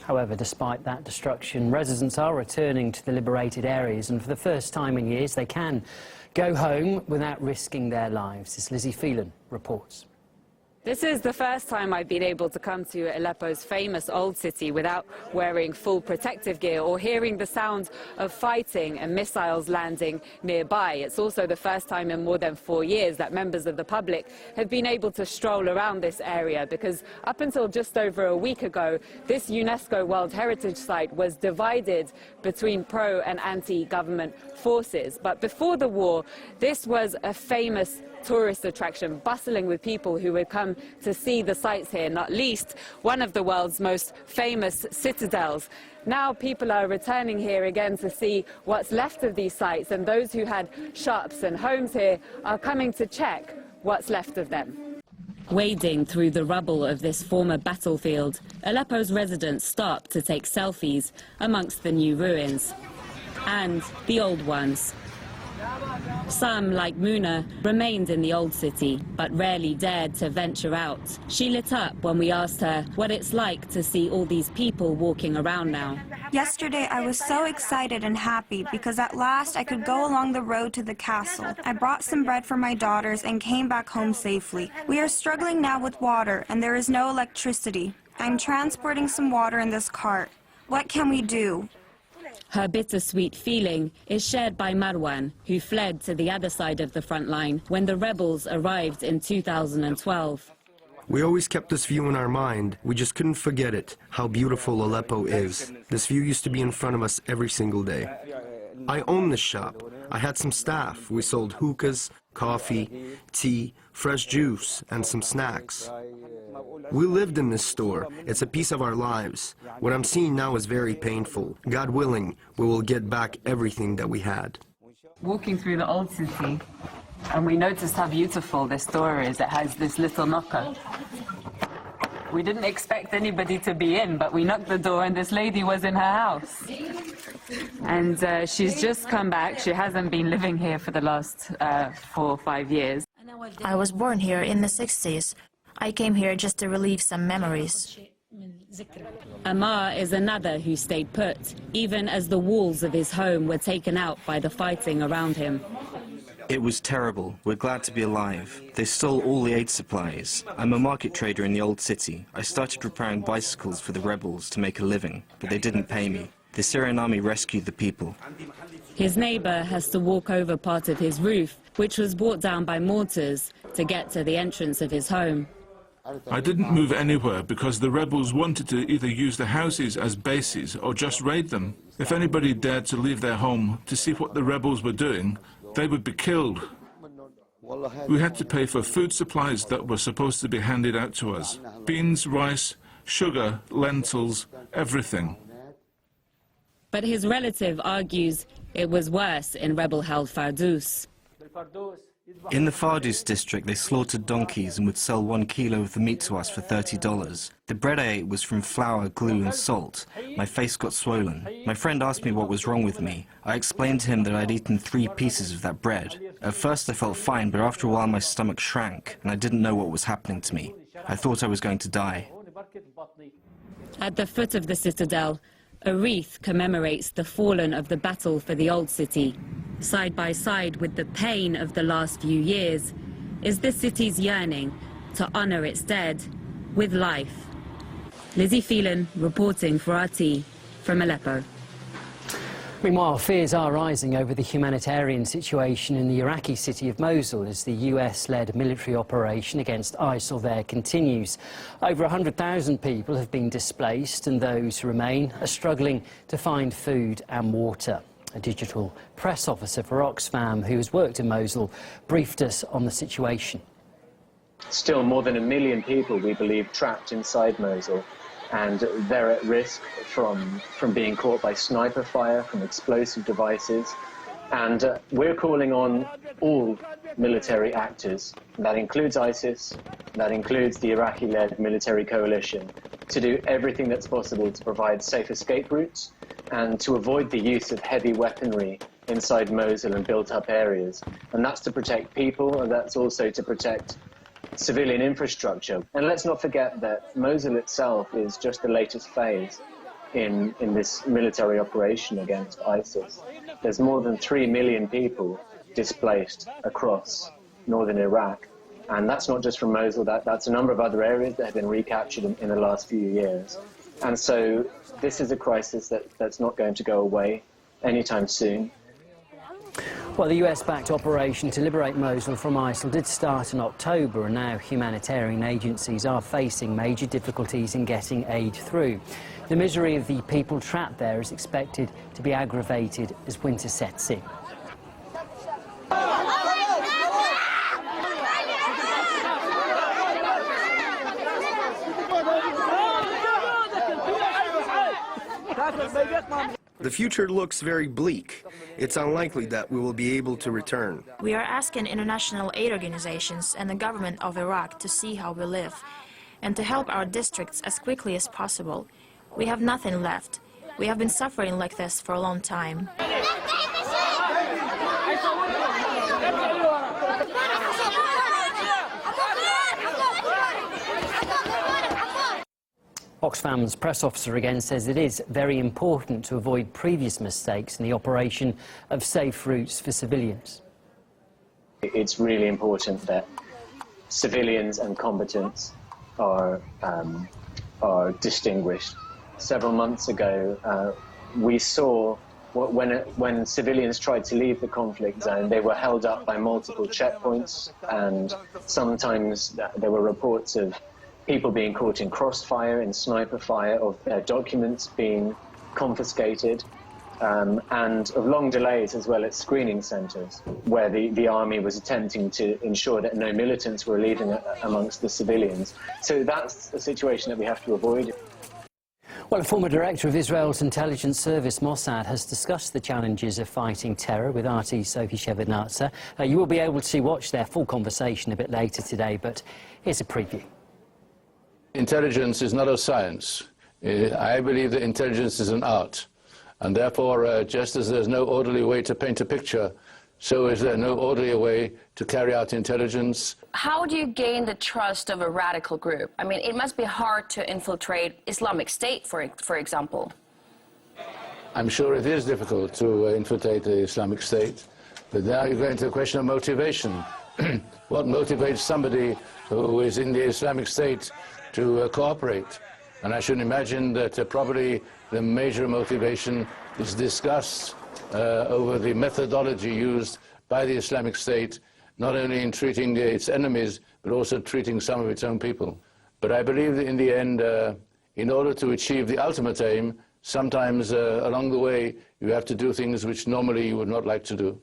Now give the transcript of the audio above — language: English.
However, despite that destruction, residents are returning to the liberated areas, and for the first time in years they can go home without risking their lives. As Lizzie Phelan reports. This is the first time I've been able to come to Aleppo's famous old city without wearing full protective gear or hearing the sound of fighting and missiles landing nearby. It's also the first time in more than 4 years that members of the public have been able to stroll around this area, because up until just over a week ago, this UNESCO World Heritage Site was divided between pro and anti-government forces. But before the war, this was a famous tourist attraction, bustling with people who would come to see the sights here, not least one of the world's most famous citadels. Now people are returning here again to see what's left of these sites, and those who had shops and homes here are coming to check what's left of them. Wading through the rubble of this former battlefield, Aleppo's residents stop to take selfies amongst the new ruins and the old ones. Some, like Muna, remained in the old city, but rarely dared to venture out. She lit up when we asked her what it's like to see all these people walking around now. Yesterday I was so excited and happy because at last I could go along the road to the castle. I brought some bread for my daughters and came back home safely. We are struggling now with water and there is no electricity. I'm transporting some water in this cart. What can we do? Her bittersweet feeling is shared by Marwan, who fled to the other side of the front line when the rebels arrived in 2012. We always kept this view in our mind. We just couldn't forget it, how beautiful Aleppo is. This view used to be in front of us every single day. I own this shop. I had some staff. We sold hookahs, coffee, tea, fresh juice, and some snacks. We lived in this store. It's a piece of our lives. What I'm seeing now is very painful. God willing, we will get back everything that we had. Walking through the old city, and we noticed how beautiful this store is. It has this little knocker. We didn't expect anybody to be in, but we knocked the door and this lady was in her house. And she's just come back. She hasn't been living here for the last 4 or 5 years. I was born here in the 60s. I came here just to relieve some memories. Amar is another who stayed put, even as the walls of his home were taken out by the fighting around him. It was terrible. We're glad to be alive. They stole all the aid supplies. I'm a market trader in the old city. I started repairing bicycles for the rebels to make a living, but they didn't pay me. The Syrian army rescued the people. His neighbor has to walk over part of his roof, which was brought down by mortars, to get to the entrance of his home. I didn't move anywhere because the rebels wanted to either use the houses as bases or just raid them. If anybody dared to leave their home to see what the rebels were doing, they would be killed. We had to pay for food supplies that were supposed to be handed out to us. Beans, rice, sugar, lentils, everything. But his relative argues it was worse in rebel-held Fardous. In the Fardous district, they slaughtered donkeys and would sell 1 kilo of the meat to us for $30. The bread I ate was from flour, glue and salt. My face got swollen. My friend asked me what was wrong with me. I explained to him that I'd eaten 3 pieces of that bread. At first I felt fine, but after a while my stomach shrank and I didn't know what was happening to me. I thought I was going to die. At the foot of the citadel, a wreath commemorates the fallen of the battle for the old city. Side by side with the pain of the last few years is the city's yearning to honor its dead with life. Lizzie Phelan reporting for RT from Aleppo. Meanwhile, fears are rising over the humanitarian situation in the Iraqi city of Mosul as the US-led military operation against ISIL there continues. Over 100,000 people have been displaced, and those who remain are struggling to find food and water. A digital press officer for Oxfam, who has worked in Mosul, briefed us on the situation. Still more than 1 million people, we believe, trapped inside Mosul. And they're at risk from being caught by sniper fire, from explosive devices. And we're calling on all military actors, and that includes ISIS, that includes the Iraqi-led military coalition, to do everything that's possible to provide safe escape routes and to avoid the use of heavy weaponry inside Mosul and built-up areas. And that's to protect people, and that's also to protect civilian infrastructure. And let's not forget that Mosul itself is just the latest phase. in this military operation against ISIS. There's more than 3 million people displaced across northern Iraq. And that's not just from Mosul, that's a number of other areas that have been recaptured in the last few years. And so this is a crisis that's not going to go away anytime soon. Well, the US-backed operation to liberate Mosul from ISIL did start in October, and now humanitarian agencies are facing major difficulties in getting aid through. The misery of the people trapped there is expected to be aggravated as winter sets in. The future looks very bleak. It's unlikely that we will be able to return. We are asking international aid organizations and the government of Iraq to see how we live and to help our districts as quickly as possible. We have nothing left. We have been suffering like this for a long time. Oxfam's press officer again says it is very important to avoid previous mistakes in the operation of safe routes for civilians. It's really important that civilians and combatants are distinguished. Several months ago, we saw when civilians tried to leave the conflict zone, they were held up by multiple checkpoints, and sometimes there were reports of people being caught in crossfire, in sniper fire, of their documents being confiscated, and of long delays as well at screening centres, where the army was attempting to ensure that no militants were leaving amongst the civilians. So that's a situation that we have to avoid. Well, a former director of Israel's intelligence service, Mossad, has discussed the challenges of fighting terror with RT's Sophie Shevardnadze. You will be able to watch their full conversation a bit later today, but here's a preview. Intelligence is not a science. I believe that intelligence is an art. And therefore, just as there's no orderly way to paint a picture, so is there no orderly way to carry out intelligence. How do you gain the trust of a radical group? I mean, it must be hard to infiltrate Islamic State, for example. I'm sure it is difficult to infiltrate the Islamic State, but now you go into the question of motivation. What motivates somebody who is in the Islamic State to cooperate? And I should imagine that probably the major motivation is disgust over the methodology used by the Islamic State, not only in treating its enemies, but also treating some of its own people. But I believe that in the end, in order to achieve the ultimate aim, sometimes along the way you have to do things which normally you would not like to do.